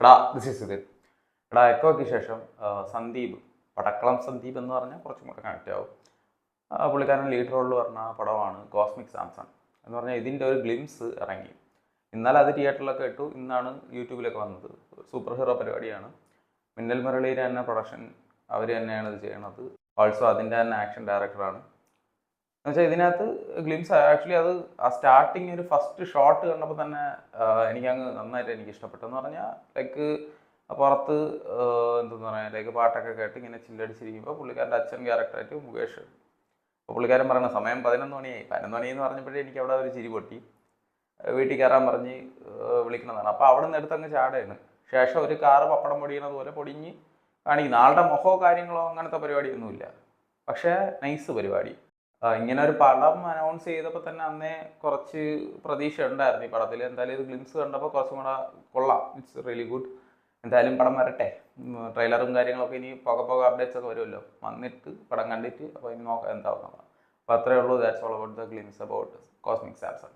എടാ this is Sudhin. എടാ എക്കോയ്ക്ക് ശേഷം സന്ദീപ്, പടക്കളം സന്ദീപ് എന്ന് പറഞ്ഞാൽ കുറച്ചും കൂടെ കണക്റ്റ് ആവും. പുള്ളിക്കാരൻ ലീഡ് റോളിൽ പറഞ്ഞ പടമാണ് കോസ്മിക് സാംസൺ എന്ന് പറഞ്ഞാൽ ഇതിൻ്റെ ഒരു ഗ്ലിംസ് ഇറങ്ങി. ഇന്നലെ അത് തിയേറ്ററിലൊക്കെ ഇട്ടു, ഇന്നാണ് യൂട്യൂബിലൊക്കെ വന്നത്. സൂപ്പർ ഹീറോ പരിപാടിയാണ്. മിന്നൽ മുരളിയുടെ തന്നെ പ്രൊഡക്ഷൻ അവർ തന്നെയാണ് ഇത് ചെയ്യണത്. ഓൾസോ അതിൻ്റെ തന്നെ ആക്ഷൻ ഡയറക്ടറാണ്. എന്നുവെച്ചാൽ ഇതിനകത്ത് ഗ്ലിംസ് ആക്ച്വലി അത് ആ സ്റ്റാർട്ടിങ് ഒരു ഫസ്റ്റ് ഷോട്ട് കണ്ടപ്പോൾ തന്നെ എനിക്കങ്ങ് നന്നായിട്ട് എനിക്ക് ഇഷ്ടപ്പെട്ടെന്ന് പറഞ്ഞാൽ ലൈക്ക് പുറത്ത് എന്തെന്ന് പറയാ ലൈക്ക് പാട്ടൊക്കെ കേട്ട് ഇങ്ങനെ ചില്ലടിച്ചിരിക്കുമ്പോൾ പുള്ളിക്കാരൻ്റെ അച്ഛൻ ക്യാരക്ടറായിട്ട് മുകേഷ്. അപ്പോൾ പുള്ളിക്കാരൻ പറയണ സമയം 11 മണിയായി. 11 മണി എന്ന് പറഞ്ഞപ്പോഴേ എനിക്ക് അവിടെ ഒരു ചിരി പൊട്ടി. വീട്ടിൽ കയറാൻ പറഞ്ഞ് വിളിക്കണതാണ്. അപ്പോൾ അവിടെ നിന്ന് എടുത്തങ്ങ് ചാടയാണ്. ശേഷം ഒരു കാറ് പപ്പടം പൊടിയണത് പോലെ പൊടിഞ്ഞ് കാണിക്കുന്നു. ആളുടെ മുഖമോ കാര്യങ്ങളോ അങ്ങനത്തെ പരിപാടിയൊന്നുമില്ല. പക്ഷേ നൈസ് പരിപാടി. ഇങ്ങനെ ഒരു പടം അനൗൺസ് ചെയ്തപ്പോൾ തന്നെ അന്നേ കുറച്ച് പ്രതീക്ഷ ഉണ്ടായിരുന്നു ഈ പടത്തിൽ. എന്തായാലും ഇത് ഗ്ലിംസ് കണ്ടപ്പോൾ കുറച്ചും കൂടെ കൊള്ളാം. It's really good. എന്തായാലും പടം വരട്ടെ. ട്രെയിലറും കാര്യങ്ങളൊക്കെ ഇനി പോകെ അപ്ഡേറ്റ്സ് ഒക്കെ വരുമല്ലോ. വന്നിട്ട് പടം കണ്ടിട്ട് അപ്പോൾ ഇനി നോക്കാം എന്താവുന്നത്. അപ്പോൾ അത്രയേ ഉള്ളൂ. That's all about the glimpse about cosmic Samson.